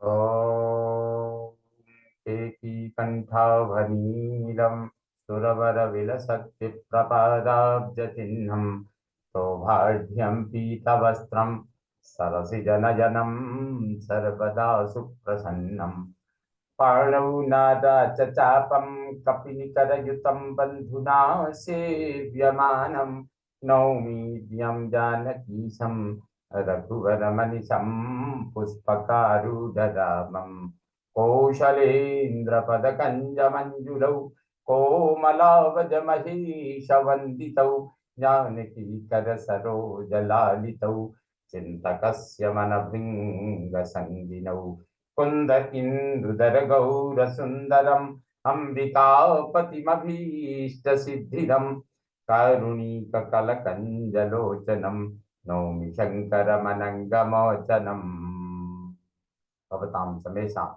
ॐ केकीकण्ठाभनीलं सुरवरविलसत्तिप्रपादाब्जचिह्नं सौभाढ्यं पीतवस्त्रं सरसिजनयनं सर्वदा सुप्रसन्नं पाणौ नादा च चापं कपिनिकरयुतं बन्धुना सेव्यमानं नौमि दिव्यं जानकीशं रघुवरमनिशं पुष्पकारूढरामं कौशलेन्द्रपदकञ्जमञ्जुलौ कोमलावजमहेशवन्दितौ जानकीकरसरोजलालितौ चिन्तकस्य मनभृङ्गसङ्गिनौ कुन्द इंदुदर गौर सुंदरम अंबिकापतिमभीष्ट सिद्धिदम कारुणिक कलकंजलोचनम नौमि शंकरमनंगमोचनम भवतां समेषां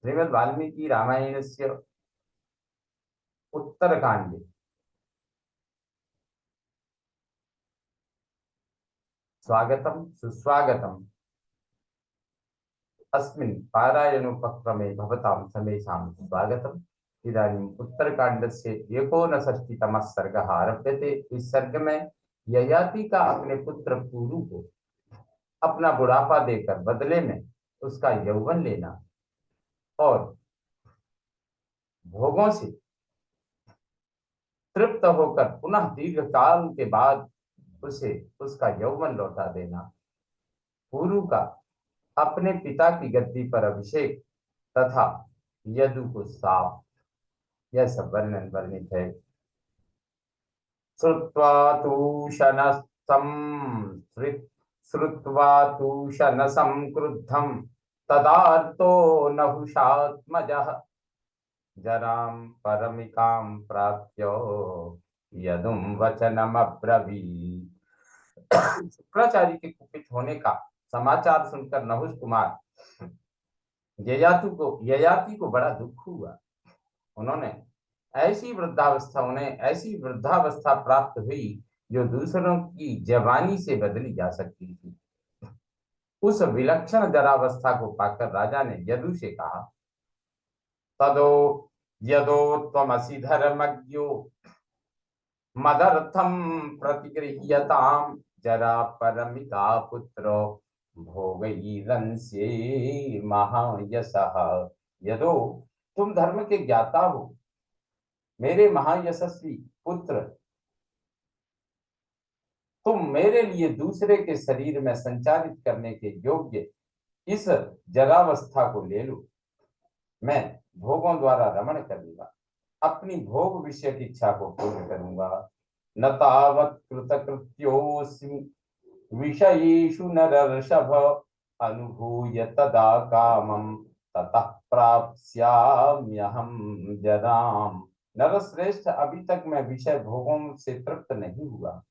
श्रीमद् वाल्मीकि रामायणस्य उत्तरकाण्डे स्वागतं सुस्वागतम् अस्मिन् पारायणोपक्रमे भवतां समेषां स्वागतम्। इदानीम् उत्तरकाण्डस्य 59तमः सर्गः आरभ्यते। इस सर्ग में ययाति का अपने पुत्र पुरु को अपना बुढ़ापा देकर बदले में उसका यौवन लेना और भोगों से तृप्त होकर पुनः दीर्घ काल के बाद उसे उसका यौवन लौटा देना, पुरु का अपने पिता की गद्दी पर अभिषेक तथा यदु को साप, यह सब वर्णन वर्णित है। श्रुत्वा तूषणसं क्रुद्धं तदार्तो नहुषात्मजः जरां परमिकां प्राप्य यदुं वचनमब्रवीत्। शुक्राचार्य के कुपित होने का समाचार सुनकर नहुष कुमार ययाति को बड़ा दुख हुआ। उन्हें ऐसी वृद्धावस्था प्राप्त हुई जो दूसरों की जवानी से बदली जा सकती थी। उस विलक्षण जरावस्था को पाकर राजा ने यदु से कहा, तदो यदो त्वमसि धर्मज्ञो मदर्थम प्रतिगृह्यताम जरा परमिता पुत्रो भोगैरंस्ये महायशः। यदो तुम धर्म के ज्ञाता हो, मेरे महायशस्वी पुत्र, तुम मेरे लिए दूसरे के शरीर में संचारित करने के योग्य इस जरावस्था को ले लो। मैं भोगों द्वारा रमण करूंगा, अपनी भोग विषय की इच्छा को पूर्ण करूंगा। न तावत् कृतकृत्योऽस्मि विषयेषु नरर्षभ अनुभूय तदा कामं ततः प्राप्स्याम्यहं जराम। नरश्रेष्ठ, अभी तक मैं विषय भोगों से तृप्त नहीं हुआ।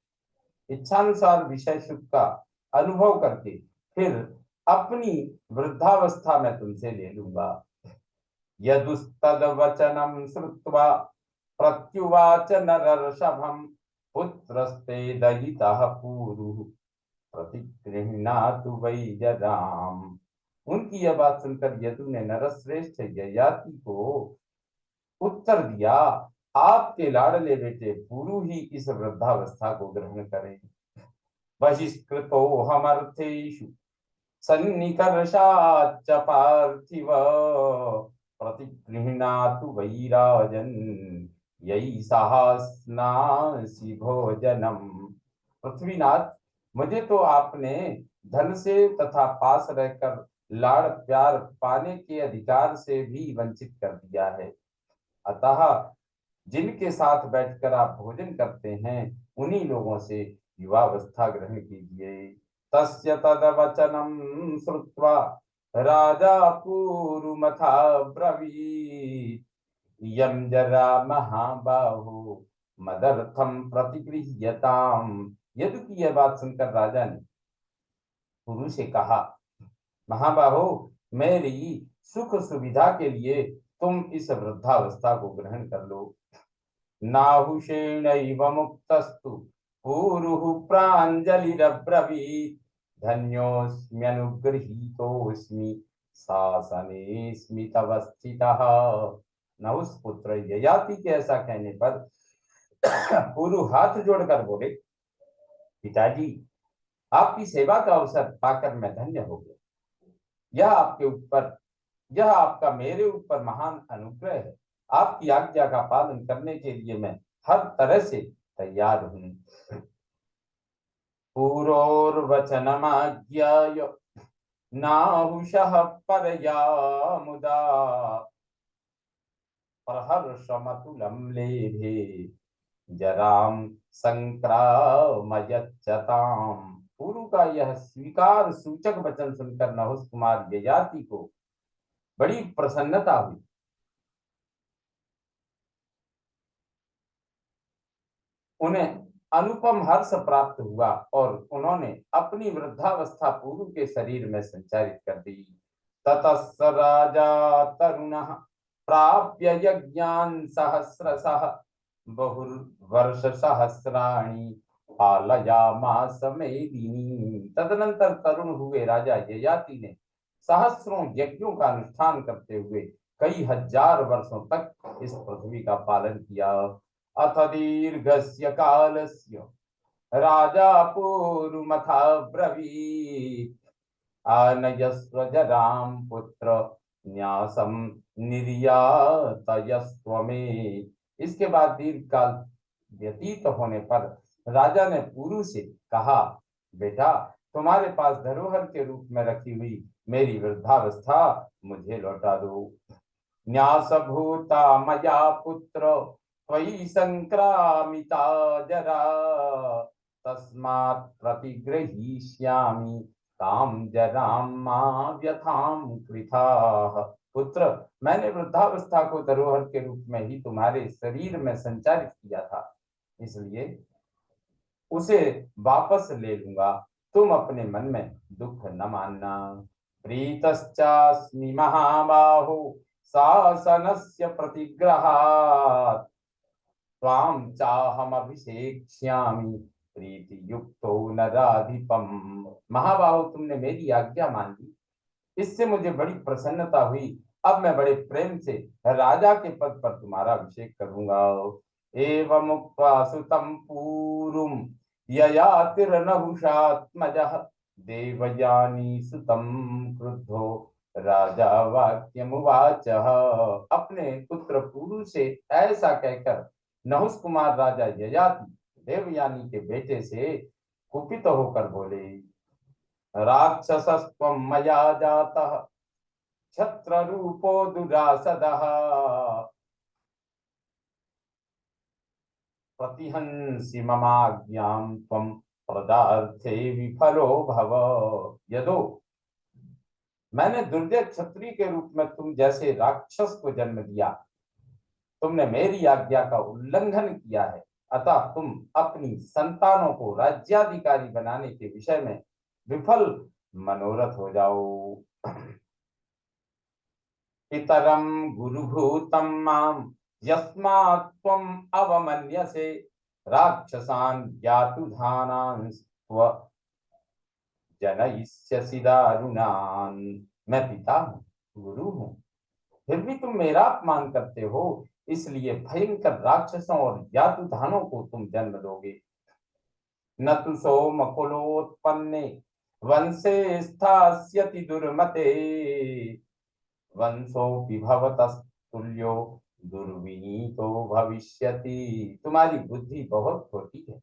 इच्छानुसार विषय सुख का अनुभव करके फिर अपनी वृद्धावस्था में तुमसे ले लूंगा। यदुस्तद्वचनं श्रुत्वा प्रत्युवाच नरर्षभं पुत्रस्ते दयितः पुरुः प्रतिगृह्णातु वै जराम। उनकी यह बात सुनकर यदु ने नरश्रेष्ठ ययाति को उत्तर दिया, आपके लाडले बेटे पुरु ही इस वृद्धावस्था को ग्रहण करें। बहिष्कृतो हमर्थेषु सन्निकर्षाच्च पार्थिव प्रतिगृह्णातु वैराजन् यही साहस्नासि भोजनम। पृथ्वीनाथ, मुझे तो आपने धन से तथा पास रहकर लाड़ प्यार पाने के अधिकार से भी वंचित कर दिया है। अतः जिनके साथ बैठकर आप भोजन करते हैं, उन्हीं लोगों से युवावस्था ग्रहण कीजिए। तस्य तदवचनं श्रुत्वा राजा पूरुमथा ब्रवीत् यं जरा महाबाहो मदर्थम प्रतिगृह्यताम। यदु की यह बात सुनकर राजा ने पुरु से कहा, महाबाहो, मेरी सुख सुविधा के लिए तुम इस वृद्धावस्था को ग्रहण कर लो। नाहुषेणैव मुक्तस्तु पुरुः प्राञ्जलिरब्रवीत् धन्योऽस्म्यनुगृहीतोऽस्मि शासने स्मितवस्थितः। नहुष पुत्र ययाति के ऐसा कहने पर पुरु हाथ जोड़कर बोले, पिताजी, आपकी सेवा का अवसर पाकर मैं धन्य हो गया। यह आपका मेरे ऊपर महान अनुग्रह है। आपकी आज्ञा का पालन करने के लिए मैं हर तरह से तैयार हूँ। पुरोर्वचनमाज्ञाय नाहुषः परया मुदा प्रहर्षमतुलं लेभे जराम संक्रामयच्चताम। पुरु का यह स्वीकार सूचक वचन सुनकर नहुष कुमार ययाति को बड़ी प्रसन्नता हुई। उन्हें अनुपम हर्ष प्राप्त हुआ और उन्होंने अपनी वृद्धावस्था पुरु के शरीर में संचारित कर दी। ततः राजा तरुणः प्राप्य यज्ञान् सहस्रशः बहुवर्ष सहस्राणि पालयामास मेदिनी। तदनंतर तरुण हुए राजा ययाति ने सहस्रों यज्ञों का अनुष्ठान करते हुए कई हजार वर्षों तक इस पृथ्वी का पालन किया। अथ दीर्घस्य कालस्य राजा पूर्वमथा ब्रवीत् आनयस्व जराम पुत्र न्यासम निर्यातयस्व में। इसके बाद दीर्घ काल व्यतीत होने पर राजा ने पुरु से कहा, बेटा, तुम्हारे पास धरोहर के रूप में रखी हुई मेरी वृद्धावस्था मुझे लौटा दो। न्यास भूता मया पुत्र त्वयि संक्रामिता जरा तस्मात् प्रतिगृहीष्यामि ताम जराम मा व्यथाम कृथाः। पुत्र, मैंने वृद्धावस्था को धरोहर के रूप में ही तुम्हारे शरीर में संचारित किया था, इसलिए उसे वापस ले लूंगा। तुम अपने मन में दुख न मानना। प्रीतश्चास्मि महाबाहो शासनस्य प्रतिग्रहात् त्वां चाहमभिषेक्ष्यामि प्रीति युक्तो नराधिपम। महाबाहो, तुमने मेरी आज्ञा मान ली, इससे मुझे बड़ी प्रसन्नता हुई। अब मैं बड़े प्रेम से राजा के पद पर तुम्हारा अभिषेक करूंगा। एवं उक्त्वा सुतं पूरुं ययातिर्नहुषात्मजः देवयानी सुतं क्रुद्धो राजा वाक्यमुवाच। अपने पुत्र पुरु से ऐसा कहकर नहुष कुमार राजा ययाति देवयानी के बेटे से कुपित होकर बोले, राक्षसस्त्वं मया जातः क्षत्ररूपो दुरासदः प्रतिहंसि ममाज्ञां त्वं प्रदार्थे विफलो भव। यदो, मैंने दुर्जय क्षत्रिय के रूप में तुम जैसे राक्षस को जन्म दिया, तुमने मेरी आज्ञा का उल्लंघन किया है, अतः तुम अपनी संतानों को राज्याधिकारी बनाने के विषय में विफल मनोरथ हो जाओ। इतरम गुरुभूतम माम यस्मात् त्वम अवमन्यसे राक्षसान् ज्ञातुधानांस्त्व जनयिष्यसि दारुणान्। मैं पिता हूँ, गुरु हूँ, फिर भी तुम मेरा अपमान करते हो, इसलिए भयंकर राक्षसों और यातुधानों को तुम जन्म दोगे। न तु सोमकुलोत्पन्ने वंशे स्थास्यति दुर्मते वंशोऽपि भवतस्तुल्यो दुर्विनीतो भविष्यति। तुम्हारी बुद्धि बहुत छोटी है,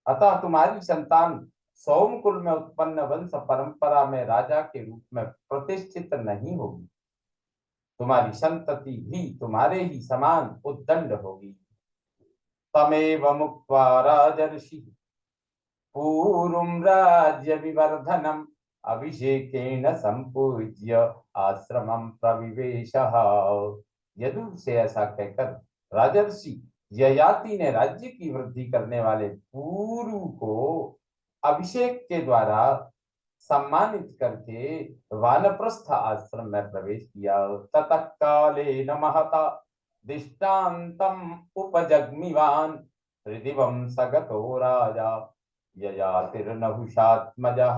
अतः तुम्हारी संतान सोमकुल में उत्पन्न वंश परंपरा में राजा के रूप में प्रतिष्ठित नहीं होगी। तुम्हारी संतति भी तुम्हारे ही समान उद्दंड होगी। तमेव मुक्त्वा राजर्षि पूर्वं राज्य विवर्धनम अभिषेकेन संपूज्य आश्रमं प्रविवेशः। यदु से ऐसा कहकर राजर्षि ययाति ने राज्य की वृद्धि करने वाले पुरु को अभिषेक के द्वारा सम्मानित करके वानप्रस्थ आश्रम में प्रवेश किया। ततः कालेन महता दृष्टान्तम् उपजग्मिवान् त्रिदिवं सगतो राजा ययातिर्नहुषात्मजः।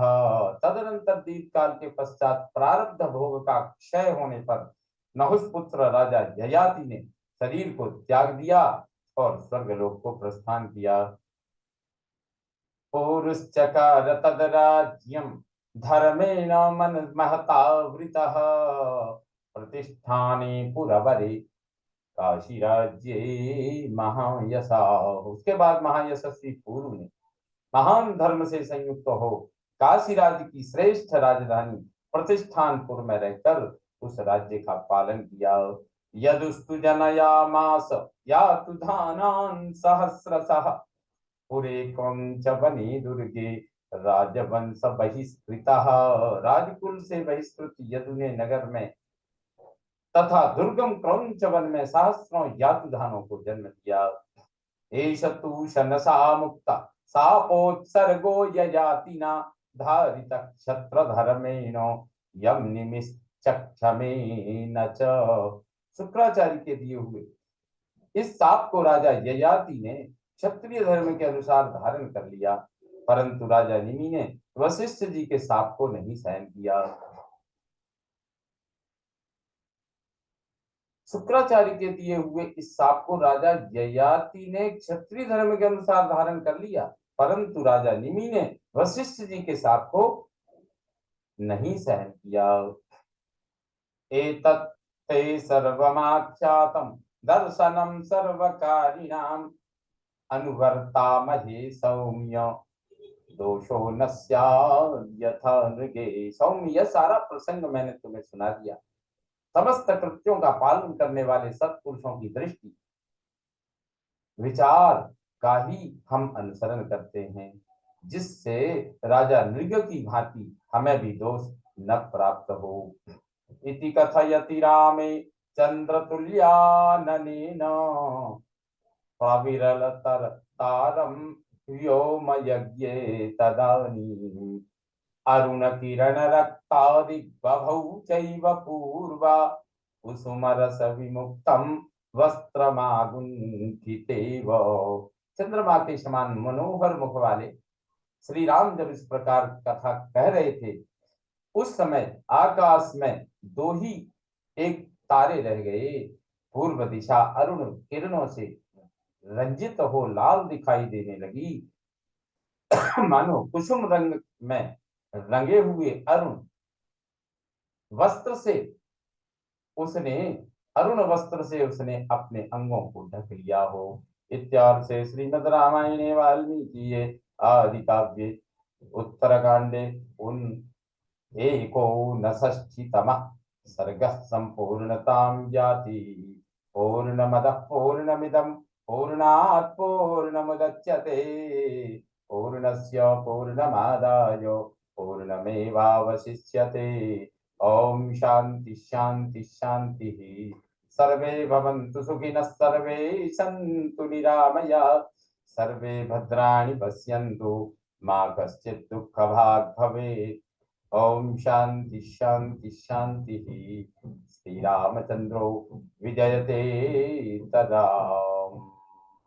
तदनंतर दीर्घ काल के पश्चात प्रारब्ध भोग का क्षय होने पर नहुष पुत्र राजा ययाति ने शरीर को त्याग दिया और स्वर्गलोक को प्रस्थान किया। पुरुश्चकार तदराज्यं धर्मेण मन महता वृतः प्रतिष्ठाने पुरवरे काशी राज्ये महायशा। उसके बाद महायशस्वी पुरु ने महान धर्म से संयुक्त हो काशी राज्य की श्रेष्ठ राजधानी प्रतिष्ठानपुर में रहकर उस राज्य का पालन किया। यदुस्तु जनयामास यातु धानान् सहस्रशः पुरे क्रौंच बने दुर्गे राजवंश बहिष्कृतः। राजकुल से बहिष्कृत यदु ने नगर में तथा दुर्गम क्रौंच वन में सहस्रों यातुधानों को जन्म दिया। एष तु शनसा मुक्ता सापोत्सर्गो ययातिना धारित क्षत्र धर्मेण यम निमिषक्षमेन च। शुक्राचार्य के दिए हुए इस साप को राजा ययाति ने क्षत्रिय धर्म के अनुसार धारण कर लिया, परंतु राजा निमि ने वशिष्ठ जी के साप को नहीं सहन किया। शुक्राचार्य के दिए हुए इस साप को राजा ययाति ने क्षत्रिय धर्म के अनुसार धारण कर लिया, परंतु राजा निमि ने वशिष्ठ जी के साप को नहीं सहन किया। एतत् ते सर्वमाख्यातं दर्शनं सर्वकारिणां अनुवर्तामहे सौम्य दोषो न स्यात् यथा नृगे। सौम्य, यह सारा प्रसंग मैंने तुम्हें सुना दिया। समस्त कृत्यों का पालन करने वाले सत्पुरुषों की दृष्टि विचार का ही हम अनुसरण करते हैं, जिससे राजा नृग की भांति हमें भी दोष न प्राप्त हो। इति कथयति रामे चंद्रतुल्याननेन पाविरलतर तारम व्योमयज्ञे तदानीम् अरुण किरण रक्तादिग्बभौ चैव पूर्वा कुसुमरस विमुक्तम वस्त्रमागुंठितेव। चंद्रमा के समान मनोहर मुख वाले श्री राम जब इस प्रकार कथा कह रहे थे, उस समय आकाश में दो ही एक तारे रह गए। पूर्व दिशा अरुण किरणों से रंजित हो लाल दिखाई देने लगी, मानो कुसुम रंग में रंगे हुए अरुण वस्त्र से उसने अपने अंगों को ढक लिया हो। इत्यार्थ से श्रीमद् रामायणे वाल्मीकि आदि काव्ये उत्तरकांडे उन एकोनषष्टितमः सर्गः संपूर्णतां याति। पूर्णमदः पूर्णमिदं पूर्णात् पूर्णमुदच्यते पूर्णस्य पूर्णमादाय पूर्णमेवावशिष्यते। ओम शांति शांति शांति। सर्वे भवन्तु सुखिनः सर्वे सन्तु निरामयाः सर्वे भद्राणि पश्यन्तु मा कश्चित् दुःखभाग् भवेत्। ओम शांति शांति शांति। श्री रामचंद्रो विजयते तदा।